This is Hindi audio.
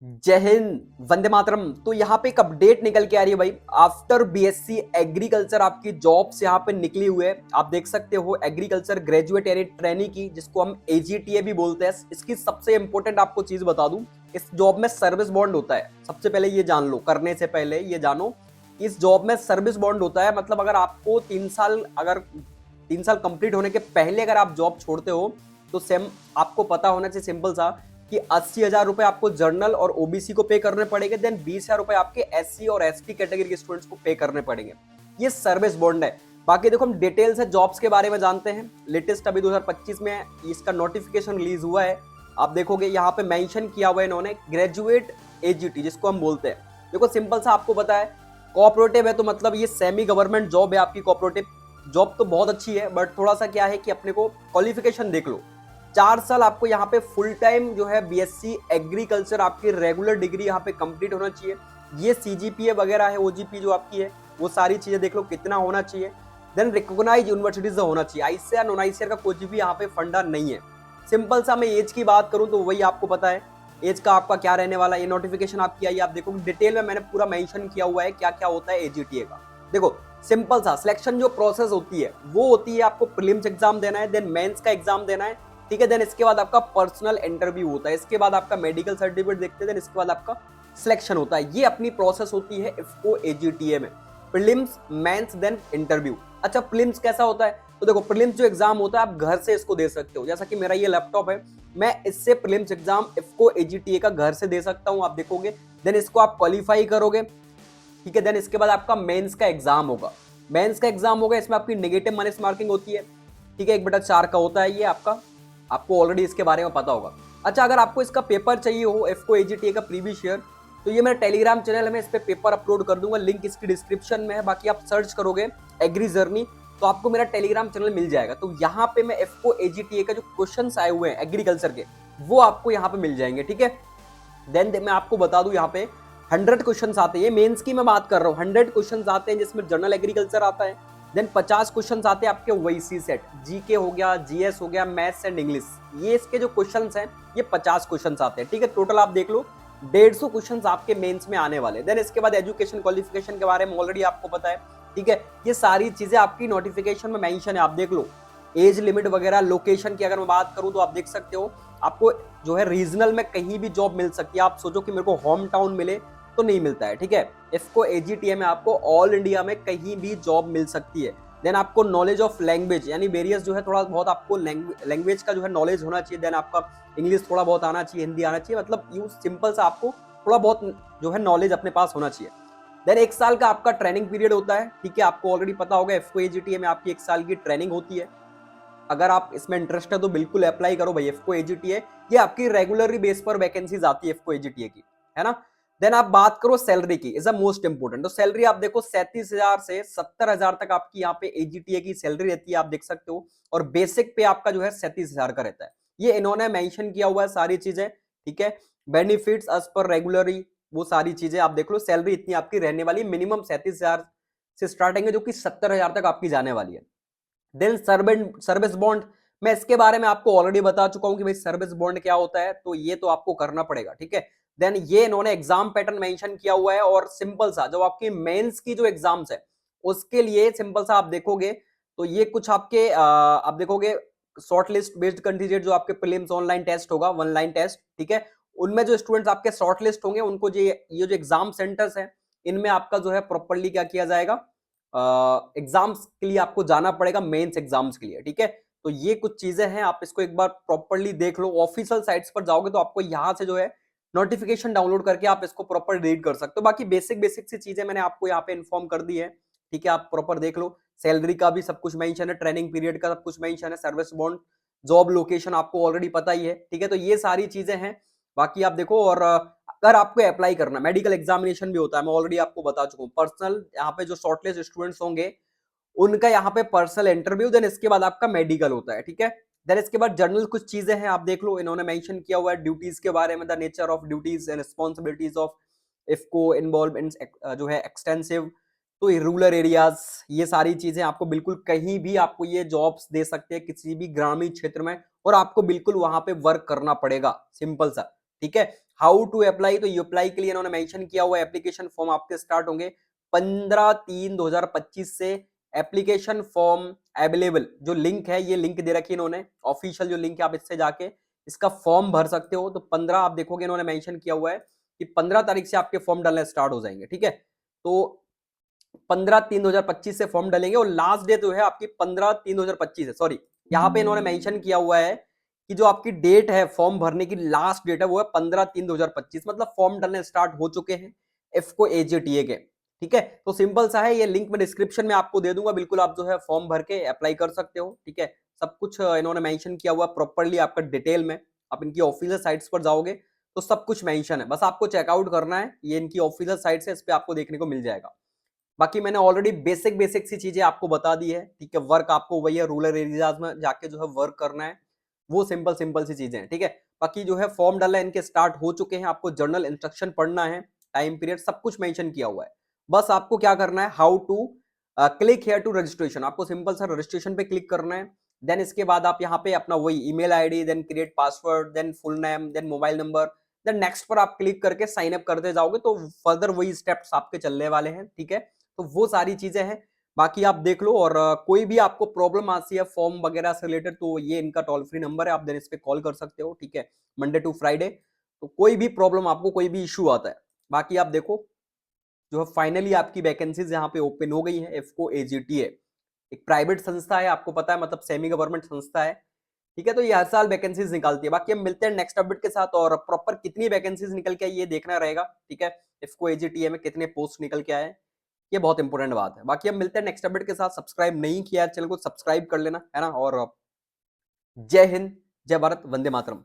जय हिंद, वंदे मातरम। तो यहाँ पे एक अपडेट निकल के आ रही है भाई। आफ्टर बीएससी एग्रीकल्चर आपकी जॉब्स यहाँ पे निकली हुई है। आप देख सकते हो एग्रीकल्चर ग्रेजुएट यानी ट्रेनी की, जिसको हम एजीटीए भी बोलते हैं। इसकी सबसे इंपॉर्टेंट आपको चीज बता दूं, इस जॉब में सर्विस बॉन्ड होता है। सबसे पहले ये जान लो, करने से पहले ये जानो, इस जॉब में सर्विस बॉन्ड होता है। मतलब अगर आपको 3 साल, अगर 3 साल कंप्लीट होने के पहले अगर आप जॉब छोड़ते हो तो सेम आपको पता होना चाहिए, सिंपल सा, कि 80,000 रुपए आपको जर्नल और ओबीसी को पे करने पड़ेंगे। देन 20,000 रुपए आपके एससी और एसटी कैटेगरी के स्टूडेंट्स को पे करने पड़ेंगे। ये सर्विस बॉन्ड है। बाकी देखो, हम डिटेल से जॉब्स के बारे में जानते हैं। लेटेस्ट अभी 2025 में इसका नोटिफिकेशन रिलीज हुआ है। आप देखोगे यहाँ पे मेंशन किया हुआ है इन्होंने, ग्रेजुएट एजीटी जिसको हम बोलते हैं। देखो सिंपल सा आपको पता है, कोऑपरेटिव है तो मतलब ये सेमी गवर्नमेंट जॉब है आपकी। कोऑपरेटिव जॉब तो बहुत अच्छी है, बट थोड़ा सा क्या है कि अपने को क्वालिफिकेशन देख लो। 4 साल आपको यहाँ पे फुल टाइम जो है बीएससी एग्रीकल्चर आपकी रेगुलर डिग्री यहाँ पे कंप्लीट होना चाहिए। ये सीजीपीए वगैरह है, ओजीपी जो आपकी है, वो सारी चीजें देख लो कितना होना चाहिए। देन रिकॉग्नाइज यूनिवर्सिटीज होना चाहिए। आईसीआर नॉन आईसीआर का कुछ भी यहाँ पे फंडा नहीं है। सिंपल सा मैं एज की बात करूं तो वही आपको पता है एज का आपका क्या रहने वाला है। ये नोटिफिकेशन आपकी आई, आप देखो डिटेल में मैंने पूरा मेंशन किया हुआ है क्या क्या होता है एजीटीए का। देखो सिंपल सा सिलेक्शन जो प्रोसेस होती है वो होती है, आपको प्रीलिम्स एग्जाम देना है, देन मेंस का एग्जाम देना है, ठीक है। देन इसके बाद आपका पर्सनल इंटरव्यू होता है, इसके बाद आपका मेडिकल सर्टिफिकेट देखते हैं, देन इसके बाद आपका सिलेक्शन होता है। ये अपनी प्रोसेस होती है इफको एजीटीए में, प्रीलिम्स मेंस देन इंटरव्यू। अच्छा, प्रीलिम्स कैसा होता है? तो देखो प्रीलिम्स जो एग्जाम होता है आप घर से इसको दे सकते हो। जैसा कि मेरा ये लैपटॉप है, मैं इससे प्रीलिम्स एग्जाम इफको एजीटीए का घर से दे सकता हूं। आप देखोगे, देन इसको आप क्वालिफाई करोगे, ठीक है। देन इसके बाद आपका मेंस का एग्जाम होगा। मेंस का एग्जाम होगा, इसमें आपकी नेगेटिव माइनस मार्किंग होती है, ठीक है। 1/4 का होता है ये आपका, आपको ऑलरेडी इसके बारे में पता होगा। अच्छा, अगर आपको इसका पेपर चाहिए हो एफको एजीटीए का प्रीवियस ईयर, तो ये मेरा टेलीग्राम चैनल है, मैं इस पे पेपर अपलोड कर दूंगा। लिंक इसकी डिस्क्रिप्शन में है। बाकी आप सर्च करोगे एग्री जर्नी तो आपको मेरा टेलीग्राम चैनल मिल जाएगा। तो यहाँ पे मैं एफको एजीटीए का जो क्वेश्चंस आए हुए हैं एग्रीकल्चर के, वो आपको यहाँ पे मिल जाएंगे, ठीक है। देन मैं आपको बता दूं, यहाँ पे 100 क्वेश्चन आते हैं। मेंस की मैं बात कर रहा हूँ, 100 क्वेश्चन आते हैं जिसमें जनरल एग्रीकल्चर आता है। देन 50 क्वेश्चन आते हैं आपके वही सेट, जीके हो गया, जीएस हो गया, मैथ्स एंड इंग्लिश। ये इसके जो क्वेश्चन हैं ये 50 क्वेश्चन आते हैं, ठीक है। टोटल आप देख लो 150 क्वेश्चन आपके मेंस में आने वाले। देन इसके बाद एजुकेशन क्वालिफिकेशन के बारे में ऑलरेडी आपको पता है, ठीक है। ये सारी चीजें आपकी नोटिफिकेशन में मेंशन है, आप देख लो। एज लिमिट वगैरह, लोकेशन की अगर मैं बात करूं तो आप देख सकते हो, आपको जो है रीजनल में कहीं भी जॉब मिल सकती है। आप सोचो कि मेरे को होम टाउन मिले तो नहीं मिलता है, ठीक है। इसको एजीटीए में आपको ऑल इंडिया में कहीं भी जॉब मिल सकती है। देन आपको नॉलेज ऑफ लैंग्वेज यानी वेरियस जो है थोड़ा बहुत आपको लैंग्वेज का जो है नॉलेज होना चाहिए। देन आपका इंग्लिश थोड़ा बहुत आना चाहिए, हिंदी आना चाहिए, मतलब यूज सिंपल सा आपको थोड़ा बहुत जो है नॉलेज अपने पास होना चाहिए। देन 1 साल का आपका ट्रेनिंग पीरियड होता है, ठीक है। आपको ऑलरेडी पता होगा एफको एजीटीए में आपकी 1 साल की ट्रेनिंग होती है। अगर आप इसमें इंटरेस्ट है तो बिल्कुल अप्लाई करो भाई एफको एजीटीए। ये आपकी रेगुलरली बेस पर वैकेंसीज आती है एफको एजीटीए की, है ना। देन आप बात करो सैलरी की, इज अ मोस्ट इंपोर्टेंट। तो सैलरी आप देखो 37,000 से 70,000 तक आपकी यहाँ पे एजीटीए की सैलरी रहती है, आप देख सकते हो। और बेसिक पे आपका जो है 37,000 का रहता है। ये इन्होंने मेंशन किया हुआ है सारी चीजें, ठीक है। बेनिफिट्स एज पर रेगुलरली, वो सारी चीजें आप देख लो। सैलरी इतनी आपकी रहने वाली, मिनिमम 37,000 से स्टार्टिंग है, जो कि 70,000 तक आपकी जाने वाली है। देन सर्विस बॉन्ड, मैं इसके बारे में आपको ऑलरेडी बता चुका हूं कि भाई सर्विस बॉन्ड क्या होता है, तो ये तो आपको करना पड़ेगा, ठीक है। देन ये इन्होंने एग्जाम पैटर्न मेंशन किया हुआ है, और सिंपल सा जो आपकी मेंस की जो एग्जाम्स है उसके लिए सिंपल सा आप देखोगे तो ये कुछ आपके आप देखोगे शॉर्ट लिस्ट बेस्ड कंटीजेंट, जो आपके प्रीलिम्स ऑनलाइन टेस्ट होगा, वन लाइन टेस्ट, ठीक है। उनमें जो स्टूडेंट्स आपके शॉर्ट लिस्ट होंगे उनको ये जो एग्जाम सेंटर्स है इनमें आपका जो है प्रॉपरली क्या किया जाएगा, एग्जाम्स के लिए आपको जाना पड़ेगा, मेंस एग्जाम्स के लिए, ठीक है। तो ये कुछ चीजें हैं, आप इसको एक बार प्रॉपरली देख लो। ऑफिशियल साइट्स पर जाओगे तो आपको यहाँ से जो है नोटिफिकेशन डाउनलोड करके आप इसको प्रॉपर रीड कर सकते हो। बाकी बेसिक बेसिक सी चीजें मैंने आपको यहाँ पे इन्फॉर्म कर दी है, ठीक है। आप प्रॉपर देख लो, सैलरी का भी सब कुछ मेंशन है, ट्रेनिंग पीरियड का सब कुछ मेंशन है, सर्विस बॉन्ड, जॉब लोकेशन आपको ऑलरेडी पता ही है, ठीक है। तो ये सारी चीजें हैं। बाकी आप देखो, और अगर आपको अप्लाई करना, मेडिकल एग्जामिनेशन भी होता है, मैं ऑलरेडी आपको बता चुका हूँ। पर्सनल यहाँ पे जो शॉर्टलिस्ट स्टूडेंट्स होंगे उनका यहाँ पे पर्सनल इंटरव्यू, देन इसके बाद आपका मेडिकल होता है, ठीक है। देन इसके बाद जर्नल कुछ चीजें हैं, आप देख लो। इन्होंने मेंशन किया हुआ है ड्यूटीज के बारे में, the nature of duties and responsibilities of IFFCO involve in जो है एक्सटेंसिव तो रूरल एरियाज। ये सारी चीजें आपको बिल्कुल कहीं भी आपको ये जॉब्स दे सकते हैं किसी भी ग्रामीण क्षेत्र में, और आपको बिल्कुल वहां पे वर्क करना पड़ेगा, सिंपल सा, ठीक है। हाउ टू अप्लाई, तो यूअप्लाई के लिए इन्होंने मेंशन किया हुआ एप्लीकेशन फॉर्म आपके स्टार्ट होंगे 15/3/2025 से। एप्लीकेशन फॉर्म अवेलेबल, जो लिंक है ये लिंक दे रखी है इन्होंने, ऑफिशियल जो लिंक है, आप इससे जाके इसका फॉर्म भर सकते हो। तो 15 आप देखोगे इन्होंने मेंशन किया हुआ है कि 15 तारीख से आपके फॉर्म डालने स्टार्ट हो जाएंगे, ठीक है। तो 15/3/2025 से फॉर्म डालेंगे और लास्ट डेट जो है आपकी 15/3/2025 है, सॉरी यहाँ पे इन्होंने मेंशन किया हुआ है कि जो आपकी डेट है फॉर्म भरने की, लास्ट डेट है वो है 15/3/2025, मतलब फॉर्म डालने स्टार्ट हो चुके हैं एफको एजेटीए के, ठीक है। तो सिंपल सा है, ये लिंक मैं डिस्क्रिप्शन में आपको दे दूंगा, बिल्कुल आप जो है फॉर्म भर के अप्लाई कर सकते हो, ठीक है। सब कुछ इन्होंने मेंशन किया हुआ प्रॉपरली आपका डिटेल में, आप इनकी ऑफिशियल साइट्स पर जाओगे तो सब कुछ मेंशन है, बस आपको चेकआउट करना है, ये इनकी ऑफिशियल साइट है, इस पे आपको देखने को मिल जाएगा। बाकी मैंने ऑलरेडी बेसिक बेसिक सी चीजें आपको बता दी है, ठीक है। वर्क आपको वही है, रूरल एरियाज में जाके जो है वर्क करना है, वो सिंपल सिंपल सी चीजें हैं, ठीक है। बाकी जो है फॉर्म डाला है, इनके स्टार्ट हो चुके हैं, आपको जर्नल इंस्ट्रक्शन पढ़ना है, टाइम पीरियड सब कुछ मेंशन किया हुआ है। बस आपको क्या करना है, how to click here to registration, आपको सिंपल सा रजिस्ट्रेशन पे क्लिक करना है। देन इसके बाद आप यहाँ पे अपना वही email ID, then create password, then full name, then mobile number, then next पर आप क्लिक करके साइन अप करते जाओगे, तो फर्दर वही स्टेप्स आपके चलने वाले हैं, ठीक है। तो वो सारी चीजें हैं, बाकी आप देख लो। और कोई भी आपको प्रॉब्लम आती है फॉर्म वगैरह से रिलेटेड, तो ये इनका टोल फ्री नंबर है, आप देन इस पे कॉल कर सकते हो, ठीक है, मंडे टू फ्राइडे। तो कोई भी प्रॉब्लम आपको, कोई भी इशू आता है, बाकी आप देखो जो है फाइनली आपकी वैकेंसीज यहाँ पे ओपन हो गई है। एफको एजीटीए एक प्राइवेट संस्था है, आपको पता है, मतलब सेमी गवर्नमेंट संस्था है, ठीक है। तो ये हर साल वैकेंसीज निकालती है। बाकी हम मिलते हैं नेक्स्ट अपडेट के साथ, और प्रॉपर कितनी वैकेंसीज निकल के आई ये देखना रहेगा, ठीक है। एफको एजीटीए में कितने पोस्ट निकल के आए, ये बहुत इंपॉर्टेंट बात है। बाकी हम मिलते हैं नेक्स्ट अपडेट के साथ। सब्सक्राइब नहीं किया है चैनल को, सब्सक्राइब कर लेना, है ना। और जय हिंद, जय भारत, वंदे मातरम।